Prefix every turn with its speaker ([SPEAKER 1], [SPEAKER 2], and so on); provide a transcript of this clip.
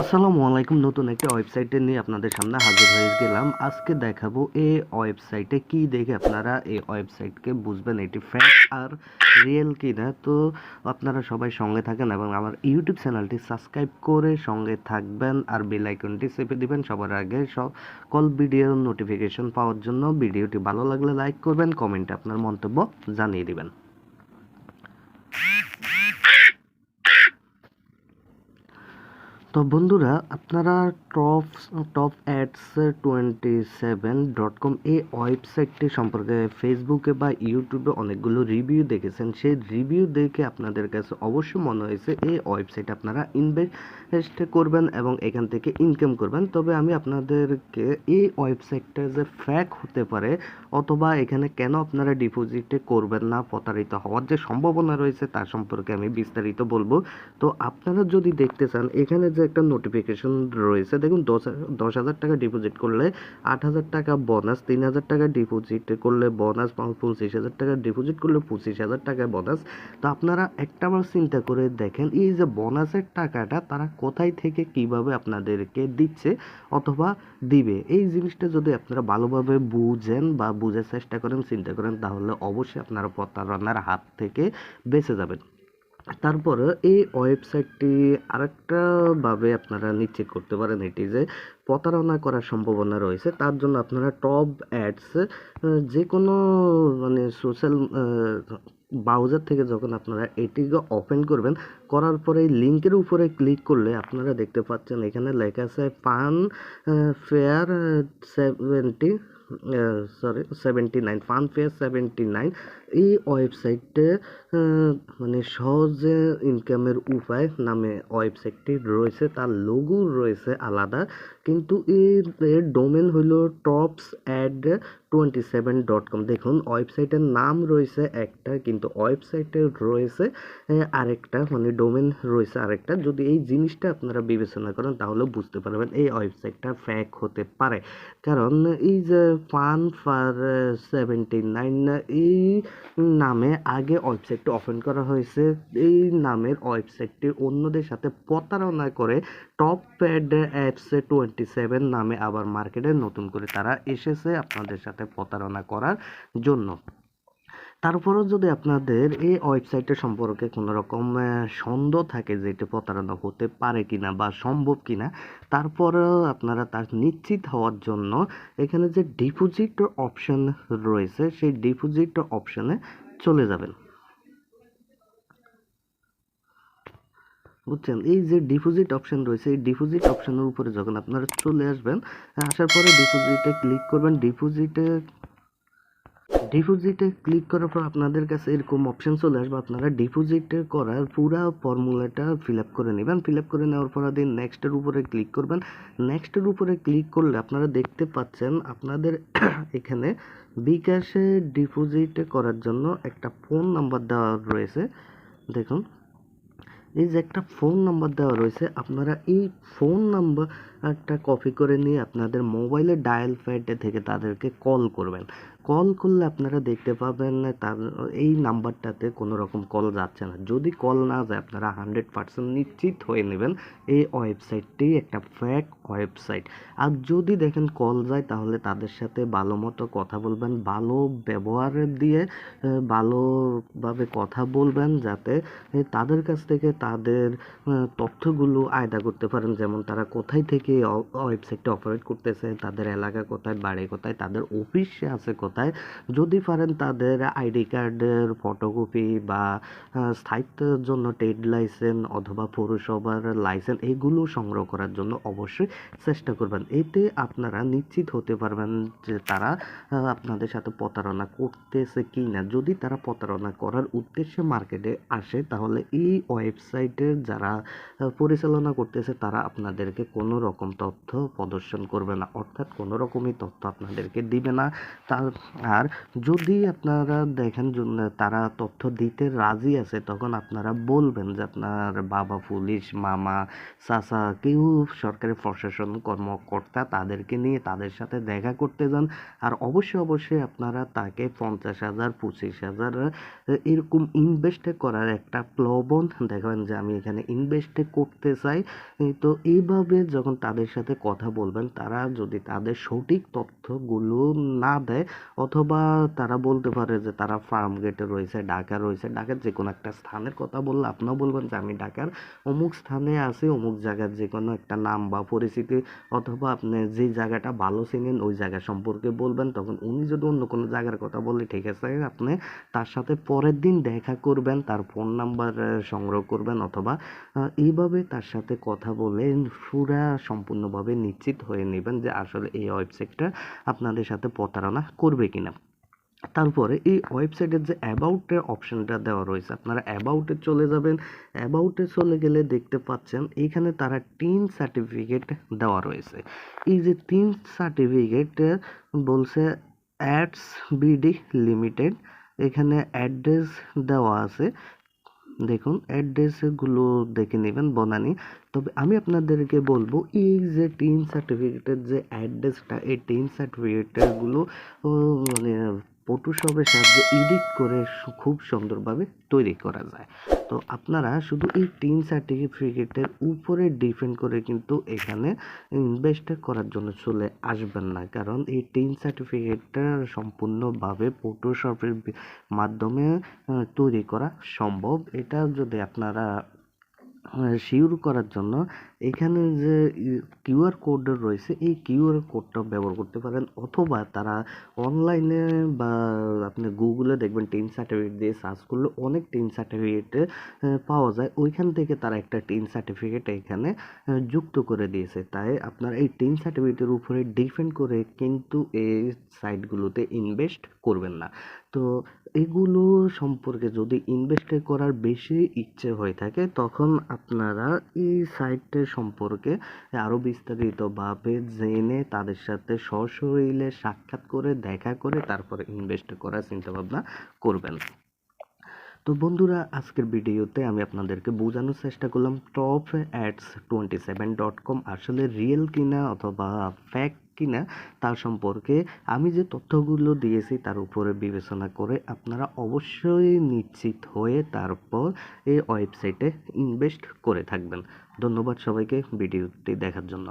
[SPEAKER 1] আসসালামু আলাইকুম। নতুন একটা ওয়েবসাইটে নিয়ে আপনাদের সামনে হাজির হয়ে গেলাম। আজকে দেখাবো এই ওয়েবসাইটে কি দেখে আপনারা এই ওয়েবসাইটকে বুঝবেন এটি ফেক আর রিয়েল কিনা। তো আপনারা সবাই সঙ্গে থাকেন এবং আমার ইউটিউব চ্যানেলটি সাবস্ক্রাইব করে সঙ্গে থাকবেন আর বেল আইকনটি চেপে দিবেন সবার আগে সকল ভিডিওর নোটিফিকেশন পাওয়ার জন্য। ভিডিওটি ভালো লাগলে লাইক করবেন, কমেন্টে আপনার মন্তব্য জানিয়ে দিবেন। তো বন্ধুরা, আপনারা টপ টপ অ্যাডস 27.com এই ওয়েবসাইটটি সম্পর্কে ফেসবুকে বা ইউটিউবে অনেকগুলো রিভিউ দেখেছেন। সেই রিভিউ দেখে আপনাদের কাছে অবশ্যই মনে হয়েছে এই ওয়েবসাইট আপনারা ইনভেস্ট করবেন এবং এখান থেকে ইনকাম করবেন। তবে আমি আপনাদেরকে এই ওয়েবসাইটটা যে ফেক হতে পারে অথবা এখানে কেন আপনারা ডিপোজিটে করবেন না, প্রতারিত হওয়ার যে সম্ভাবনা রয়েছে তার সম্পর্কে আমি বিস্তারিত বলবো। তো আপনারা যদি দেখতে চান, এখানে যে একটা নোটিফিকেশন রয়েছে দেখুন, 10,000 টাকা ডিপোজিট করলে 8,000 টাকা বোনাস, 3,000 টাকা ডিপোজিট করলে বোনাস, 25,000 টাকা ডিপোজিট করলে 25,000 টাকা বোনাস। তো আপনারা একটা বার চিন্তা করে দেখেন, এই যে বোনাসের টাকাটা তারা কোথায় থেকে কিভাবে আপনাদেরকে দিচ্ছে অথবা দিবে, এই জিনিসটা যদি আপনারা ভালোভাবে বুঝেন বা বুঝার চেষ্টা করেন, চিন্তা করেন, তাহলে অবশ্যই আপনারা প্রতারণার হাত থেকে বেঁচে যাবেন। তারপরে এই ওয়েবসাইটটি আরেকটা ভাবে আপনারা নিশ্চিত করতে পারেন এটি যে প্রতারণা করার সম্ভাবনা রয়েছে। তার জন্য আপনারা টপ অ্যাডস যে কোনো সোশ্যাল ব্রাউজার থেকে যখন আপনারা এটিকে ওপেন করবেন, করার পরে এই লিঙ্কের উপরে ক্লিক করলে আপনারা দেখতে পাচ্ছেন এখানে লেখা আছে ফান ফেয়ার 79 ফানফেয়ার 79। এই ওয়েবসাইটে সহজে ইনকামের উপায় নামে ওয়েবসাইটটি রয়েছে, তার লোগো রয়েছে আলাদা, কিন্তু এর ডোমেন হলো টপস অ্যাড 27.com। দেখুন, ওয়েবসাইটের নাম রয়েছে একটা কিন্তু ওয়েবসাইটে রয়েছে আরেকটা, ডোমেন রয়েছে আরেকটা। যদি এই জিনিসটা আপনারা বিবেচনা করেন তাহলে বুঝতে পারবেন এই ওয়েবসাইটটা ফেক হতে পারে। কারণ এই যে ফান ফর 79 এই নামে আগে ওয়েবসাইটটি ওপেন করা হয়েছে, এই নামের ওয়েবসাইটটি অন্যদের সাথে প্রতারণা করে টপ প্যাড অ্যাপস 27 নামে আবার মার্কেটে নতুন করে তারা এসেছে আপনাদের সাথে প্রতারণা করার জন্য। তারপরেও যদি আপনাদের এই ওয়েবসাইটের সম্পর্কে কোনো রকম সন্দেহ থাকে যে এটি প্রতারণা হতে পারে কিনা বা সম্ভব কিনা, তারপরেও আপনারা তার নিশ্চিত হওয়ার জন্য এখানে যে ডিপোজিট অপশন রয়েছে সেই ডিপোজিট অপশনে চলে যাবেন। বুঝছেন, এই যে ডিপোজিট অপশন রয়েছে এই ডিপোজিট অপশনের উপরে যখন আপনারা চলে আসবেন, আসার পরে ডিপোজিটে ক্লিক করবেন। ডিপোজিটে ক্লিক করার পর আপনাদের কাছে এরকম অপশন চলে আসবে। আপনারা ডিপোজিট করার পুরো ফর্মুলাটা ফিল আপ করে নেবেন। ফিল আপ করে নেওয়ার পর দিন নেক্সটের উপরে ক্লিক করবেন। নেক্সটের উপরে ক্লিক করলে আপনারা দেখতে পাচ্ছেন আপনাদের এখানে বিকাশে ডিপোজিট করার জন্য একটা ফোন নাম্বার দেওয়া রয়েছে। দেখুন, এই যে একটা ফোন নাম্বার দেওয়া রয়েছে, আপনারা এই ফোন নাম্বারটা কপি করে নিয়ে আপনাদের মোবাইলের ডায়াল প্যাড থেকে তাদেরকে কল করবেন। কল করলে আপনারা দেখতে পাবেন তার এই নাম্বারটাতে কোনো রকম কল যাচ্ছে না। যদি কল না যায় আপনারা 100% নিশ্চিত হয়ে নেবেন এই ওয়েবসাইটটি একটা ফেক ওয়েবসাইট। আর যদি দেখেন কল যায় তাহলে তাদের সাথে ভালো মতো কথা বলবেন, ভালো ব্যবহার দিয়ে ভালোভাবে কথা বলবেন, যাতে তাদের কাছ থেকে তাদের তথ্যগুলো আয়দা করতে পারেন। যেমন তারা কোথায় থেকে ওয়েবসাইটটা অপারেট করতেছে, তাদের এলাকা কোথায়, বাড়ি কোথায়, তাদের অফিস আছে কোথায়। যদি পারেন তাদের আইডি কার্ডের ফটোকপি বা স্থায়িত্বের জন্য ট্রেড লাইসেন্স অথবা পৌরসভার লাইসেন্স এগুলো সংগ্রহ করার জন্য অবশ্যই চেষ্টা করবেন। এতে আপনারা নিশ্চিত হতে পারবেন যে তারা আপনাদের সাথে প্রতারণা করতেছে কি না। যদি তারা প্রতারণা করার উদ্দেশ্যে মার্কেটে আসে তাহলে এই ওয়েবসাইটের যারা পরিচালনা করতেছে তারা আপনাদেরকে কোনো রকম তথ্য প্রদর্শন করবে না, অর্থাৎ কোনো রকমই তথ্য আপনাদেরকে দিবে না। আর যদি আপনারা দেখেন তারা তথ্য দিতে রাজি আছে, তখন আপনারা বলবেন যে আপনার বাবা পুলিশ, মামা, চাচা, কেউ সরকারি প্রশাসন কর্মকর্তা, তাদেরকে নিয়ে তাদের সাথে দেখা করতে যান। আর অবশ্যই আপনারা তাকে 50,000, 25,000 এরকম ইনভেস্ট করার একটা প্রলোভন দেখাবেন যে আমি এখানে ইনভেস্ট করতে চাই। তো এইভাবে যখন তাদের সাথে কথা বলবেন, তারা যদি তাদের সঠিক তথ্যগুলো না দেয়, অথবা তারা বলতে পারে যে তারা ফার্ম গেটে রয়েছে, ঢাকা রয়েছে, ঢাকার যে কোনো একটা স্থানের কথা বললে আপনিও বলবেন যে আমি ঢাকার অমুক স্থানে আছি, অমুক জায়গার যে কোনো একটা নাম বা পরিচিতি, অথবা আপনি যে জায়গাটা ভালো চিনেন ওই জায়গা সম্পর্কে বলবেন। তখন উনি যদি অন্য কোনো জায়গার কথা বলে, ঠিক আছে, আপনি তার সাথে পরের দিন দেখা করবেন, তার ফোন নাম্বার সংগ্রহ করবেন, অথবা এইভাবে তার সাথে কথা বলে পুরা সম্পূর্ণভাবে নিশ্চিত হয়ে নেবেন যে আসলে এই ওয়েবসাইটটা আপনাদের সাথে প্রতারণা করবে কিনা। তারপরে এই ওয়েবসাইটের যে অ্যাবাউটের অপশনটা দেওয়া রয়েছে, আপনারা অ্যাবাউটে চলে যাবেন। অ্যাবাউটে চলে গেলে দেখতে পাচ্ছেন এইখানে তারা 3 সার্টিফিকেট দেওয়া রয়েছে। এই যে 3 সার্টিফিকেট বলছে অ্যাডস বিডি লিমিটেড, এখানে অ্যাড্রেস দেওয়া আছে, দেখুন অ্যাড্রেসগুলো দেখে নেবেন বনানী। তবে আমি আপনাদেরকে বলবো এই যে 3 সার্টিফিকেটের যে অ্যাড্রেসটা, এই 3 সার্টিফিকেটগুলো মানে ফটোশপের সাহায্যে এডিট করে খুব সুন্দরভাবে তৈরি করা যায়। তো আপনারা শুধু এই 3 সার্টিফিকেটের উপরে ডিপেন্ড করে কিন্তু এখানে ইনভেস্ট করার জন্য চলে আসবেন না, কারণ এই 3 সার্টিফিকেটটা সম্পূর্ণভাবে ফটোশপের মাধ্যমে তৈরি করা সম্ভব। এটা যদি আপনারা শিওর করার জন্য এখানে যে কিউআর কোড রয়েছে, এই কিউআর কোডটা ব্যবহার করতে পারেন, অথবা তারা অনলাইনে বা আপনি গুগলে দেখবেন 3 সার্টিফিকেট দিয়ে সার্চ করলে অনেক 3 সার্টিফিকেট পাওয়া যায়, ওইখান থেকে তারা একটা 3 সার্টিফিকেট এখানে যুক্ত করে দিয়েছে। তাই আপনারা এই 3 সার্টিফিকেটের উপরে ডিপেন্ড করে কিন্তু এই সাইটগুলোতে ইনভেস্ট করবেন না। তো এগুলো সম্পর্কে যদি ইনভেস্ট করার বেশি ইচ্ছে হয়ে থাকে, তখন আপনারা এই সাইটটা সম্পর্কে আরও বিস্তারিতভাবে জেনে তাদের সাথে সশরীরে সাক্ষাৎ করে দেখা করে তারপরে ইনভেস্ট করার চিন্তাভাবনা করবেন। তো বন্ধুরা, আজকের ভিডিওতে আমি আপনাদেরকে বোঝানোর চেষ্টা করলাম topads27.com আসলে রিয়েল কিনা অথবা ফ্যাক কিনা তার সম্পর্কে। আমি যে তথ্যগুলো দিয়েছি তার উপরে বিবেচনা করে আপনারা অবশ্যই নিশ্চিত হয়ে তারপর এই ওয়েবসাইটে ইনভেস্ট করে থাকবেন। ধন্যবাদ সবাইকে ভিডিওটি দেখার জন্য।